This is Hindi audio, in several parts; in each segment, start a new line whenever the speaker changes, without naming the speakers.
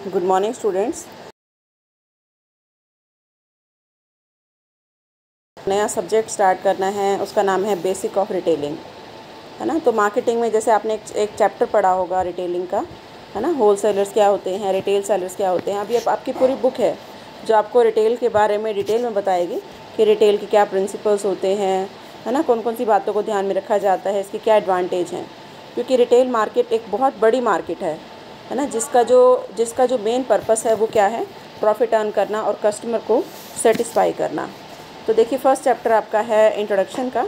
Good morning students. नया सब्जेक्ट स्टार्ट करना है, उसका नाम है बेसिक ऑफ रिटेलिंग, है ना। तो मार्केटिंग में जैसे आपने एक चैप्टर पढ़ा होगा रिटेलिंग का, है ना। होल सेलर्स क्या होते हैं, रिटेल सेलर्स क्या होते हैं। अभी आपकी पूरी बुक है जो आपको रिटेल के बारे में डिटेल में बताएगी कि रिटेल के क्या प्रिंसिपल्स होते हैं, है ना। कौन कौन सी बातों को ध्यान में रखा जाता है, इसके क्या एडवांटेज हैं। क्योंकि रिटेल मार्केट एक बहुत बड़ी मार्केट है ना। जिसका जो मेन पर्पस है वो क्या है, प्रॉफिट अर्न करना और कस्टमर को सेटिस्फाई करना। तो देखिए फर्स्ट चैप्टर आपका है इंट्रोडक्शन का,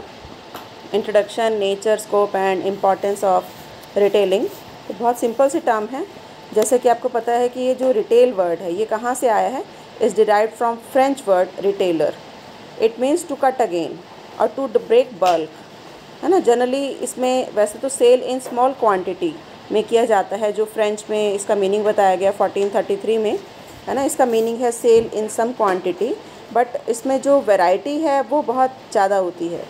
introduction, nature, scope and importance of retailing. तो बहुत सिंपल सी टर्म है। जैसे कि आपको पता है कि ये जो रिटेल वर्ड है ये कहाँ से आया है, is derived from French word retailer. It means to cut again और टू ब्रेक बल्क, है ना। जनरली इसमें वैसे तो सेल इन स्मॉल क्वांटिटी में किया जाता है, जो फ्रेंच में इसका मीनिंग बताया गया 1433 में, है ना। इसका मीनिंग है sell in some quantity, but इसमें जो वैरायटी है वो बहुत ज़्यादा होती है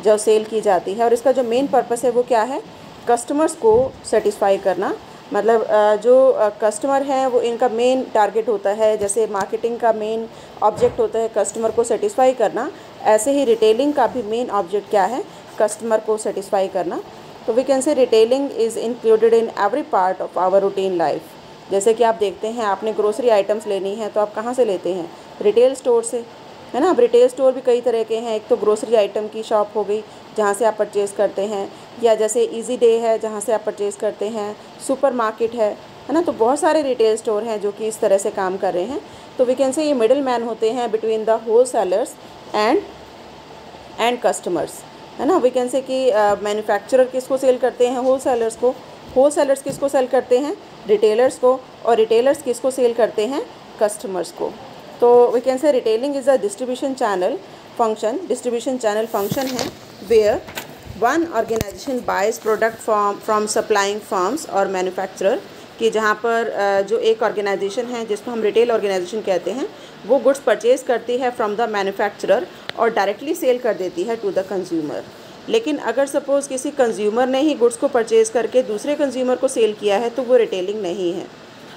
जो सेल की जाती है। और इसका जो मेन पर्पस है वो क्या है, कस्टमर्स को सेटिस्फाई करना। मतलब जो कस्टमर हैं वो इनका मेन टारगेट होता है। जैसे मार्केटिंग का मेन ऑब्जेक्ट होता है कस्टमर को सेटिस्फाई करना, ऐसे ही रिटेलिंग का भी मेन ऑब्जेक्ट क्या है, कस्टमर को सेटिस्फाई करना। तो we can say retailing is included in every part of our routine life. जैसे कि आप देखते हैं आपने ग्रोसरी आइटम्स लेनी है तो आप कहाँ से लेते हैं, रिटेल स्टोर से, है ना। अब रिटेल स्टोर भी कई तरह के हैं। एक तो ग्रोसरी आइटम की शॉप हो गई जहाँ से आप परचेज़ करते हैं, या जैसे इजी डे है जहाँ से आप परचेज़ करते हैं, सुपर मार्केट है ना। तो बहुत सारे रिटेल स्टोर हैं जो कि इस तरह से काम कर रहे हैं। तो वी कैन से ये मिडिल मैन होते हैं between the wholesalers and customers, है ना। वी कैन से कि मैन्युफैक्चरर किसको सेल करते हैं, होल सेलर्स को। होल सेलर्स किसको सेल करते हैं, रिटेलर्स को। और रिटेलर्स किसको सेल करते हैं, कस्टमर्स को। तो we can say retailing is a distribution channel function है where one organisation buys product from supplying firms और मैन्युफैक्चरर, कि जहाँ पर जो एक ऑर्गेनाइजेशन है जिसको हम रिटेल ऑर्गेनाइजेशन कहते हैं, वो गुड्स परचेज़ करती है फ्रॉम द मैन्युफैक्चरर और डायरेक्टली सेल कर देती है टू द कंज्यूमर। लेकिन अगर सपोज़ किसी कंज्यूमर ने ही गुड्स को परचेज़ करके दूसरे कंज्यूमर को सेल किया है तो वो रिटेलिंग नहीं है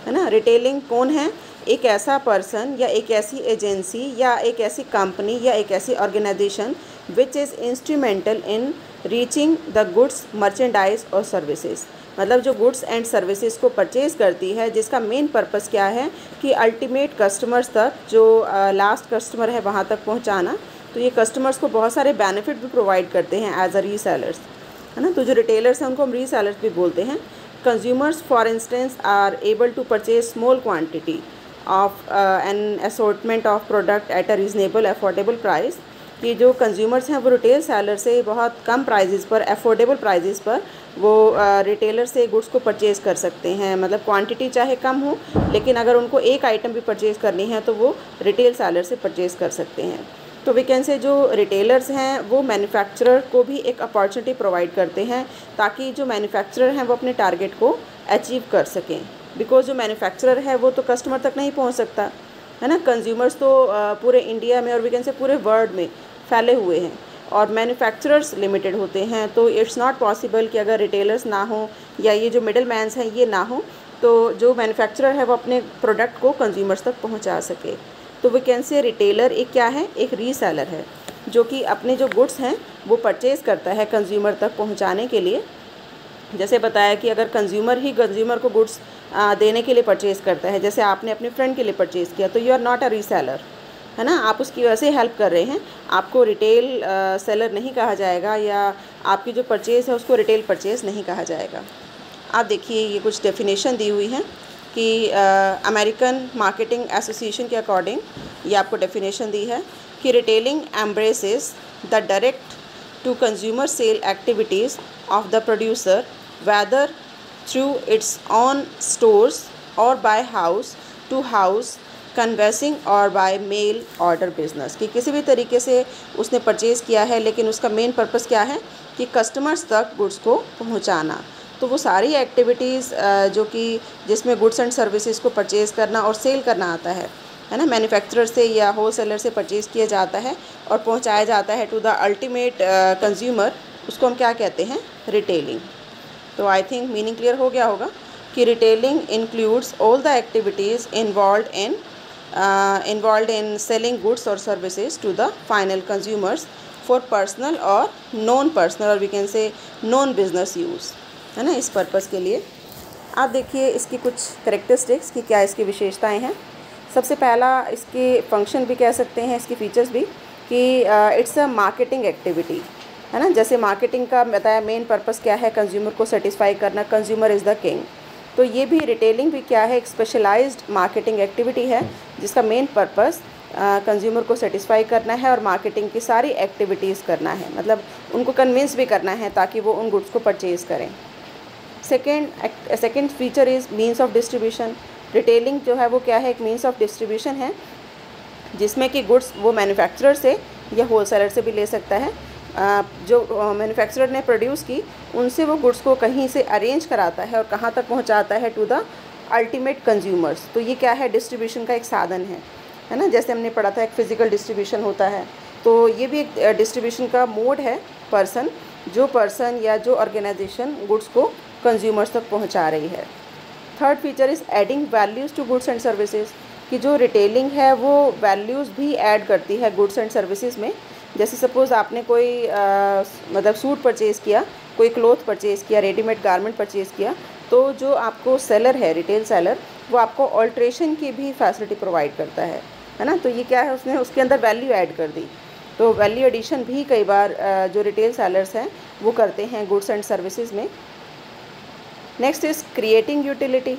ना। रिटेलिंग कौन है, एक ऐसा पर्सन या एक ऐसी एजेंसी या एक ऐसी कंपनी या एक ऐसी organisation which is instrumental in reaching the goods, merchandise और सर्विसेज। मतलब जो गुड्स एंड सर्विसेज को परचेज़ करती है, जिसका मेन पर्पस क्या है कि अल्टीमेट कस्टमर्स तक, जो लास्ट कस्टमर है वहाँ तक पहुँचाना। तो ये कस्टमर्स को बहुत सारे बेनिफिट भी प्रोवाइड करते हैं एज अ रीसेलर्स, है ना। तो जो रिटेलर्स हैं उनको हम रीसेलर्स भी बोलते हैं। Consumers for instance are able to purchase small quantity of an assortment of product at a reasonable affordable price, कि जो कंज्यूमर्स हैं वो रिटेल सेलर से बहुत कम प्राइजेज़ पर, अफोर्डेबल प्राइजेज़ पर वो रिटेलर से गुड्स को परचेज़ कर सकते हैं। मतलब क्वांटिटी चाहे कम हो, लेकिन अगर उनको एक आइटम भी परचेज़ करनी है तो वो रिटेल सेलर से परचेज़ कर सकते हैं। तो वी कैन से जो रिटेलर्स हैं वो मैन्युफैक्चरर को भी एक अपॉर्चुनिटी प्रोवाइड करते हैं ताकि जो मैन्युफैक्चरर हैं वो अपने टारगेट को अचीव कर सकें। बिकॉज जो मैन्युफैक्चरर है वो तो कस्टमर तक नहीं पहुंच सकता, है ना। कंज्यूमर्स तो पूरे इंडिया में और वी कैन से पूरे वर्ल्ड में फैले हुए हैं और मैन्युफैक्चरर्स लिमिटेड होते हैं। तो इट्स नॉट पॉसिबल कि अगर रिटेलर्स ना हो या ये जो मिडिल मैन्स हैं ये ना हो तो जो मैन्युफैक्चरर है वो अपने प्रोडक्ट को कंज्यूमर्स तक पहुंचा सके। तो वी कैन से रिटेलर एक क्या है, एक रीसेलर है जो कि अपने जो गुड्स हैं वो परचेज़ करता है कंज्यूमर तक पहुंचाने के लिए। जैसे बताया कि अगर कंज्यूमर ही कंज्यूमर को गुड्स देने के लिए परचेज़ करता है, जैसे आपने अपने फ्रेंड के लिए परचेज़ किया, तो you are not a reseller, है ना। आप उसकी वजह से हेल्प कर रहे हैं, आपको रिटेल सेलर नहीं कहा जाएगा, या आपकी जो परचेज़ है उसको रिटेल परचेज़ नहीं कहा जाएगा। आप देखिए ये कुछ डेफिनेशन दी हुई हैं कि अमेरिकन मार्केटिंग एसोसिएशन के अकॉर्डिंग ये आपको डेफिनेशन दी है कि retailing embraces the direct to consumer sale activities of the producer whether through its own stores or by house to house convincing और बाय मेल ऑर्डर बिजनेस, कि किसी भी तरीके से उसने परचेज़ किया है लेकिन उसका मेन पर्पस क्या है कि कस्टमर्स तक गुड्स को पहुंचाना। तो वो सारी एक्टिविटीज़ जो कि जिसमें गुड्स एंड सर्विसेज को परचेज़ करना और सेल करना आता है ना, मैन्युफैक्चरर से या होल सेलर से परचेज़ किया जाता है और पहुंचाया जाता है टू द अल्टीमेट कंज्यूमर, उसको हम क्या कहते हैं, रिटेलिंग। तो आई थिंक मीनिंग क्लियर हो गया होगा। कि retailing includes all the activities involved in selling goods or services to the final consumers for personal or non-personal और we can say non-business use, है ना, इस पर्पज़ के लिए। आप देखिए इसकी कुछ करेक्टरिस्टिक्स कि क्या इसकी विशेषताएं हैं। सबसे पहला इसके फंक्शन भी कह सकते हैं, इसकी फीचर्स भी, कि इट्स अ मार्केटिंग एक्टिविटी, है ना। जैसे मार्केटिंग का बताया मेन पर्पज़ क्या है, कंज्यूमर को सेटिस्फाई करना, कंज्यूमर इज़ द किंग। तो ये भी रिटेलिंग भी क्या है, एक स्पेशलाइज्ड मार्केटिंग एक्टिविटी है जिसका मेन पर्पस कंज्यूमर को सेटिस्फाई करना है और मार्केटिंग की सारी एक्टिविटीज़ करना है, मतलब उनको कन्विंस भी करना है ताकि वो उन गुड्स को परचेज़ करें। Second feature is means of distribution. Retailing जो है वो क्या है, एक मीन्स ऑफ डिस्ट्रीब्यूशन है जिसमें कि गुड्स वो मैन्युफैक्चरर से या होलसेलर से भी ले सकता है। जो मैन्युफैक्चरर ने प्रोड्यूस की उनसे वो गुड्स को कहीं से अरेंज कराता है और कहाँ तक पहुँचाता है, टू द अल्टीमेट कंज्यूमर्स। तो ये क्या है, डिस्ट्रीब्यूशन का एक साधन है ना। जैसे हमने पढ़ा था एक फ़िज़िकल डिस्ट्रीब्यूशन होता है, तो ये भी एक डिस्ट्रीब्यूशन का मोड है। जो पर्सन या जो ऑर्गेनाइजेशन गुड्स को कंज्यूमर्स तक पहुँचा रही है। Third feature is adding values to goods and services, कि जो रिटेलिंग है वो वैल्यूज़ भी ऐड करती है गुड्स एंड सर्विसेज में। जैसे सपोज़ आपने कोई मतलब सूट परचेज़ किया, कोई क्लॉथ परचेज़ किया, रेडीमेड गारमेंट परचेज़ किया, तो जो आपको सेलर है, रिटेल सेलर, वो आपको ऑल्ट्रेशन की भी फैसिलिटी प्रोवाइड करता है ना। तो ये क्या है, उसने उसके अंदर वैल्यू ऐड कर दी। तो वैल्यू एडिशन भी कई बार जो रिटेल सेलर्स हैं वो करते हैं गुड्स एंड सर्विसेज में। नेक्स्ट इज़ क्रिएटिंग यूटिलिटी,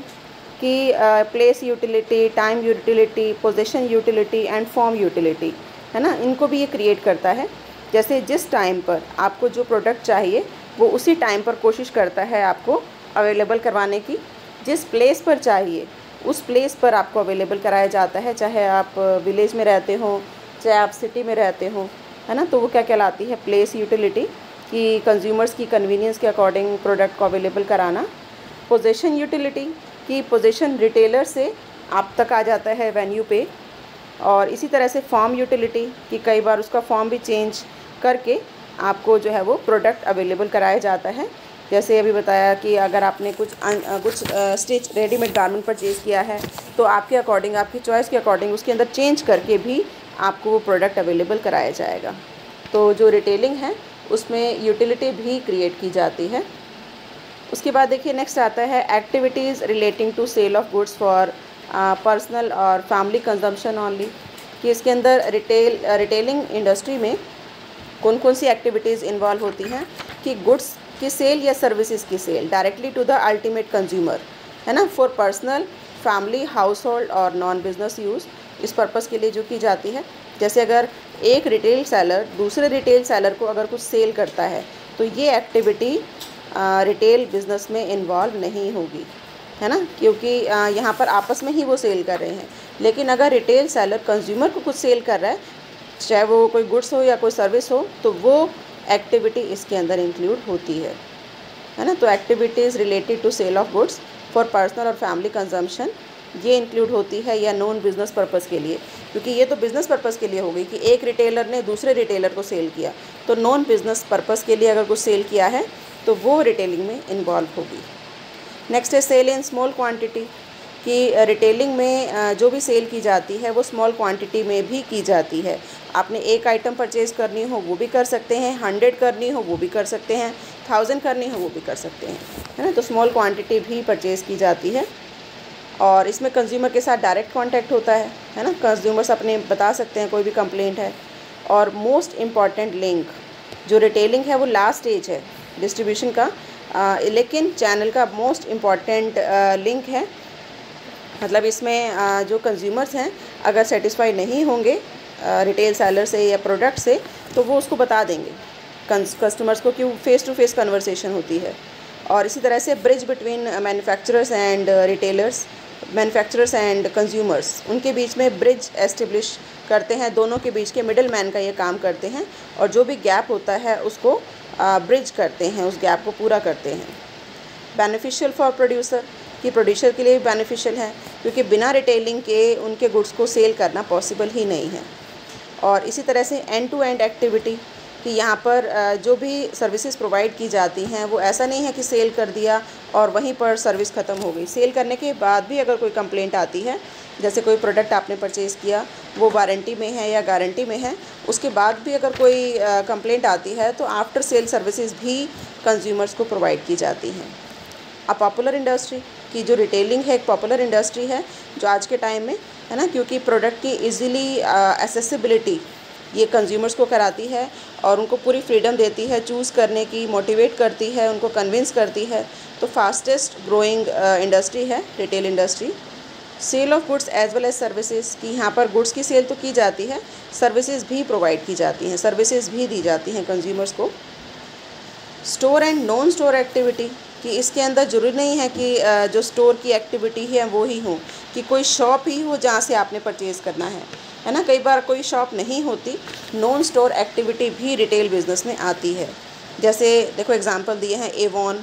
कि place utility, time utility, position utility and form utility, है ना, इनको भी ये क्रिएट करता है। जैसे जिस टाइम पर आपको जो प्रोडक्ट चाहिए वो उसी टाइम पर कोशिश करता है आपको अवेलेबल करवाने की। जिस प्लेस पर चाहिए उस प्लेस पर आपको अवेलेबल कराया जाता है, चाहे आप विलेज में रहते हो, चाहे आप सिटी में रहते हो, है ना। तो वो क्या कहलाती है, प्लेस यूटिलिटी, कि कंज्यूमर्स की कन्वीनियंस के अकॉर्डिंग प्रोडक्ट को अवेलेबल कराना। पोजीशन यूटिलिटी, कि पोजीशन रिटेलर से आप तक आ जाता है वेन्यू पे। और इसी तरह से फॉर्म यूटिलिटी, कि कई बार उसका फॉर्म भी चेंज करके आपको जो है वो प्रोडक्ट अवेलेबल कराया जाता है। जैसे अभी बताया कि अगर आपने कुछ स्टिच रेडीमेड गारमेंट परचेज़ किया है तो आपके अकॉर्डिंग, आपकी चॉइस के अकॉर्डिंग उसके अंदर चेंज करके भी आपको वो प्रोडक्ट अवेलेबल कराया जाएगा। तो जो रिटेलिंग है उसमें यूटिलिटी भी क्रिएट की जाती है। उसके बाद देखिए नेक्स्ट आता है activities relating to sale of goods for personal और फैमिली कंजम्पशन ओनली, कि इसके अंदर रिटेलिंग इंडस्ट्री में कौन कौन सी एक्टिविटीज़ इन्वॉल्व होती हैं, कि गुड्स की सेल या सर्विसेज की sale directly to the ultimate consumer, है ना, for personal, family, household और नॉन बिजनेस यूज़, इस पर्पज़ के लिए जो की जाती है। जैसे अगर एक रिटेल सेलर दूसरे रिटेल सेलर को अगर कुछ सेल करता है तो ये एक्टिविटी रिटेल बिज़नेस में इन्वॉल्व नहीं होगी, है ना, क्योंकि यहाँ पर आपस में ही वो सेल कर रहे हैं। लेकिन अगर रिटेल सेलर कंज्यूमर को कुछ सेल कर रहा है, चाहे वो कोई गुड्स हो या कोई सर्विस हो, तो वो एक्टिविटी इसके अंदर इंक्लूड होती है ना। तो activities related to sale of goods for personal और फैमिली कंजम्पशन ये इंक्लूड होती है, या नॉन बिज़नेस पर्पज़ के लिए, क्योंकि ये तो बिज़नेस पर्पज़ के लिए हो गई कि एक रिटेलर ने दूसरे रिटेलर को सेल किया। तो नॉन बिज़नेस पर्पज़ के लिए अगर कुछ सेल किया है तो वो रिटेलिंग में इन्वॉल्व होगी। नेक्स्ट है सेल इन स्मॉल क्वांटिटी, कि रिटेलिंग में जो भी सेल की जाती है वो स्मॉल क्वांटिटी में भी की जाती है। आपने एक आइटम परचेज़ करनी हो वो भी कर सकते हैं, 100 करनी हो वो भी कर सकते हैं, 1000 करनी हो वो भी कर सकते हैं, है ना। तो स्मॉल क्वांटिटी भी परचेज़ की जाती है। और इसमें कंज्यूमर के साथ डायरेक्ट कांटेक्ट होता है ना, कंज्यूमर्स अपने बता सकते हैं कोई भी कंप्लेंट है। और मोस्ट इम्पॉर्टेंट लिंक, जो रिटेलिंग है वो लास्ट स्टेज है डिस्ट्रीब्यूशन का, लेकिन चैनल का मोस्ट इम्पॉर्टेंट लिंक है। मतलब इसमें जो कंज्यूमर्स हैं अगर सेटिस्फाई नहीं होंगे रिटेल सेलर से या प्रोडक्ट से, तो वो उसको बता देंगे कस्टमर्स को, कि फ़ेस टू फेस कन्वर्सेशन होती है। और इसी तरह से bridge between manufacturers and retailers, manufacturers and consumers, उनके बीच में ब्रिज एस्टेब्लिश करते हैं, दोनों के बीच के मिडल मैन का ये काम करते हैं। और जो भी गैप होता है उसको ब्रिज करते हैं, उस गैप को पूरा करते हैं। बेनिफिशियल फॉर प्रोड्यूसर, कि प्रोड्यूसर के लिए भी बेनिफिशियल है, क्योंकि बिना रिटेलिंग के उनके गुड्स को सेल करना पॉसिबल ही नहीं है। और इसी तरह से एंड टू एंड एक्टिविटी, कि यहाँ पर जो भी सर्विसेज प्रोवाइड की जाती हैं वो ऐसा नहीं है कि सेल कर दिया और वहीं पर सर्विस ख़त्म हो गई। सेल करने के बाद भी अगर कोई कंप्लेंट आती है, जैसे कोई प्रोडक्ट आपने परचेज़ किया, वो वारंटी में है या गारंटी में है, उसके बाद भी अगर कोई कंप्लेंट आती है तो आफ्टर सेल सर्विसेज भी कंज्यूमर्स को प्रोवाइड की जाती हैं। अब पॉपुलर इंडस्ट्री की जो रिटेलिंग है, एक पॉपुलर इंडस्ट्री है जो आज के टाइम में है ना, क्योंकि प्रोडक्ट की इजीली एक्सेसिबिलिटी ये कंज्यूमर्स को कराती है और उनको पूरी फ्रीडम देती है चूज़ करने की, मोटिवेट करती है, उनको कन्विंस करती है। तो फास्टेस्ट ग्रोइंग इंडस्ट्री है retail industry. Sale of goods as well as services, कि यहाँ पर गुड्स की सेल तो की जाती है, सर्विसेज भी प्रोवाइड की जाती हैं, सर्विसेज भी दी जाती हैं कंज्यूमर्स को। Store and non store activity, कि इसके अंदर ज़रूरी नहीं है कि जो स्टोर की एक्टिविटी है वो ही हो, कि कोई शॉप ही हो जहाँ से आपने परचेज़ करना है ना। कई बार कोई शॉप नहीं होती, नॉन स्टोर एक्टिविटी भी रिटेल बिज़नेस में आती है। जैसे देखो एग्जांपल दिए हैं एवॉन,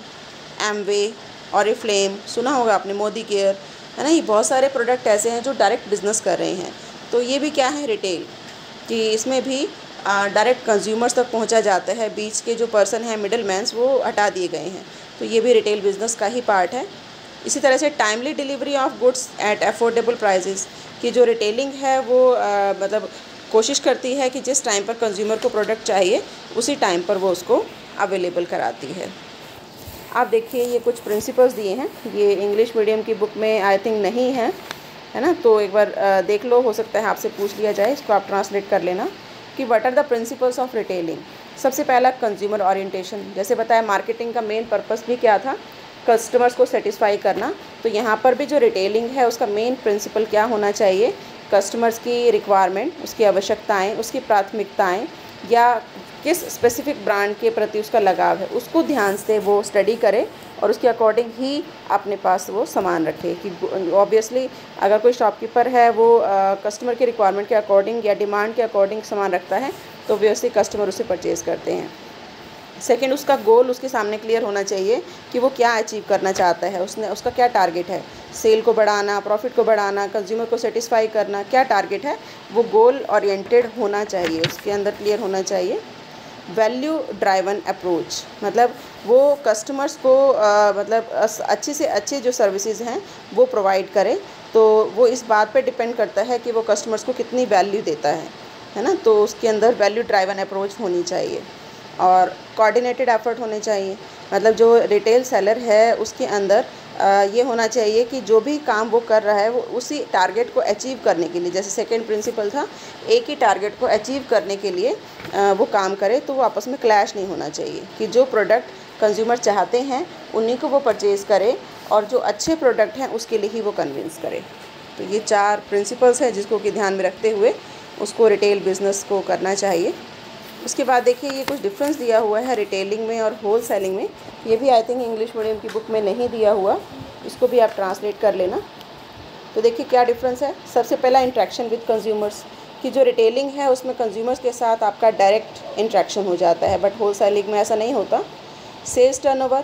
एमवे, ऑरिफ्लेम, सुना होगा आपने, मोदी केयर, है ना। ये बहुत सारे प्रोडक्ट ऐसे हैं जो डायरेक्ट बिज़नेस कर रहे हैं। तो ये भी क्या है, रिटेल, कि इसमें भी डायरेक्ट कंज्यूमर्स तक पहुंचा जाता है, बीच के जो पर्सन हैं मिडल मैन्स वो हटा दिए गए हैं। तो ये भी रिटेल बिज़नेस का ही पार्ट है। इसी तरह से timely delivery of goods at affordable prices, कि जो रिटेलिंग है वो मतलब कोशिश करती है कि जिस टाइम पर कंज्यूमर को प्रोडक्ट चाहिए उसी टाइम पर वो उसको अवेलेबल कराती है। आप देखिए ये कुछ प्रिंसिपल्स दिए हैं, ये इंग्लिश मीडियम की बुक में आई थिंक नहीं है ना, तो एक बार देख लो, हो सकता है आपसे पूछ लिया जाए, इसको आप ट्रांसलेट कर लेना कि what are the principles of retailing. सबसे पहला कंज्यूमर ओरिएंटेशन, जैसे बताया मार्केटिंग का मेन पर्पस भी क्या था, कस्टमर्स को सेटिस्फाई करना। तो यहाँ पर भी जो रिटेलिंग है उसका मेन प्रिंसिपल क्या होना चाहिए, कस्टमर्स की रिक्वायरमेंट, उसकी आवश्यकताएं, उसकी प्राथमिकताएं या किस स्पेसिफिक ब्रांड के प्रति उसका लगाव है, उसको ध्यान से वो स्टडी करे और उसके अकॉर्डिंग ही अपने पास वो सामान रखे। कि ऑब्वियसली अगर कोई शॉपकीपर है वो कस्टमर के रिक्वायरमेंट के अकॉर्डिंग या डिमांड के अकॉर्डिंग सामान रखता है तो ऑब्वियसली कस्टमर उसे परचेज़ करते हैं। सेकंड, उसका गोल उसके सामने क्लियर होना चाहिए कि वो क्या अचीव करना चाहता है, उसका क्या टारगेट है, सेल को बढ़ाना, प्रॉफिट को बढ़ाना, कंज्यूमर को सेटिस्फाई करना, क्या टारगेट है, वो गोल ओरिएंटेड होना चाहिए, उसके अंदर क्लियर होना चाहिए। वैल्यू ड्राइवन अप्रोच, मतलब वो कस्टमर्स को मतलब अच्छी से अच्छी जो सर्विसेज हैं वो प्रोवाइड करे। तो वो इस बात पे डिपेंड करता है कि वो कस्टमर्स को कितनी वैल्यू देता है ना। तो उसके अंदर वैल्यू ड्राइवन अप्रोच होनी चाहिए और कोऑर्डिनेटेड एफर्ट होने चाहिए। मतलब जो रिटेल सेलर है उसके अंदर ये होना चाहिए कि जो भी काम वो कर रहा है वो उसी टारगेट को अचीव करने के लिए, जैसे सेकंड प्रिंसिपल था, एक ही टारगेट को अचीव करने के लिए वो काम करे। तो वो आपस में क्लैश नहीं होना चाहिए, कि जो प्रोडक्ट कंज्यूमर चाहते हैं उन्हीं को वो परचेज़ करे और जो अच्छे प्रोडक्ट हैं उसके लिए ही वो कन्विंस करे। तो ये 4 प्रिंसिपल्स हैं जिसको कि ध्यान में रखते हुए उसको रिटेल बिज़नेस को करना चाहिए। उसके बाद देखिए ये कुछ डिफरेंस दिया हुआ है रिटेलिंग में और होल सेलिंग में, ये भी आई थिंक इंग्लिश मीडियम की बुक में नहीं दिया हुआ, इसको भी आप ट्रांसलेट कर लेना। तो देखिए क्या डिफरेंस है। सबसे पहला इंट्रैक्शन विद कंज्यूमर्स, कि जो रिटेलिंग है उसमें कंज्यूमर्स के साथ आपका डायरेक्ट इंट्रैक्शन हो जाता है, बट होल सेलिंग में ऐसा नहीं होता। सेल्स टर्नओवर,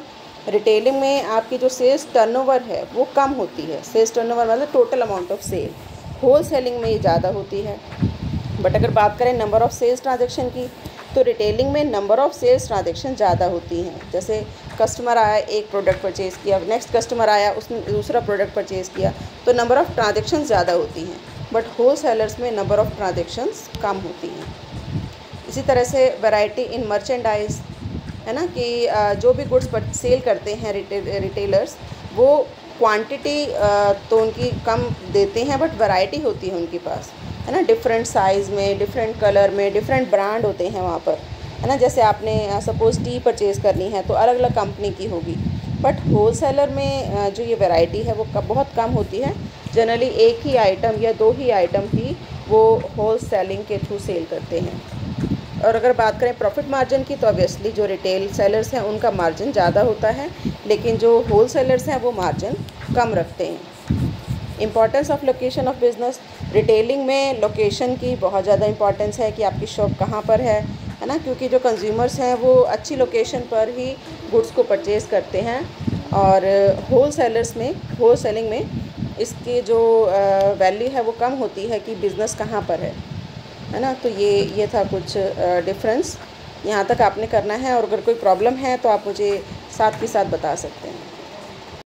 रिटेलिंग में आपकी जो सेल्स टर्नओवर है वो कम होती है, सेल्स टर्नओवर मतलब total amount of sale, wholesaling में ये ज़्यादा होती है। बट अगर बात करें नंबर ऑफ़ सेल्स ट्रांजैक्शन की, तो रिटेलिंग में नंबर ऑफ़ सेल्स ट्रांजैक्शन ज़्यादा होती हैं। जैसे कस्टमर आया, एक प्रोडक्ट परचेज़ किया, नेक्स्ट कस्टमर आया, उसने दूसरा प्रोडक्ट परचेज़ किया, तो नंबर ऑफ़ ट्रांजैक्शन ज़्यादा होती हैं। बट होल सेलर्स में नंबर ऑफ़ ट्रांजैक्शंस कम होती हैं। इसी तरह से वैरायटी इन मर्चेंडाइज, है ना, कि जो भी गुड्स सेल करते हैं रिटेलर्स वो क्वांटिटी तो उनकी कम देते हैं बट वैरायटी होती है उनके पास, है ना, डिफरेंट साइज़ में, डिफरेंट कलर में, डिफरेंट ब्रांड होते हैं वहाँ पर, है ना। जैसे आपने सपोज़ टी परचेज़ करनी है तो अलग अलग कंपनी की होगी, बट होल सेलर में जो ये वैरायटी है वो बहुत कम होती है। जनरली एक ही आइटम या 2 ही आइटम ही वो होल सेलिंग के थ्रू सेल करते हैं। और अगर बात करें प्रॉफिट मार्जिन की, तो ऑब्वियसली जो रिटेल सेलर्स हैं उनका मार्जिन ज़्यादा होता है, लेकिन जो होल सेलर्स हैं वो मार्जिन कम रखते हैं। Importance of location of business, retailing में लोकेशन की बहुत ज़्यादा इंपॉर्टेंस है कि आपकी शॉप कहाँ पर है ना, क्योंकि जो कंज्यूमर्स हैं वो अच्छी लोकेशन पर ही गुड्स को परचेज़ करते हैं। और होल सेलिंग में इसकी जो वैल्यू है वो कम होती है कि बिज़नेस कहाँ पर है ना। तो ये था कुछ डिफरेंस। यहाँ तक आपने करना है और अगर कोई प्रॉब्लम है तो आप मुझे साथ के साथ बता सकते हैं।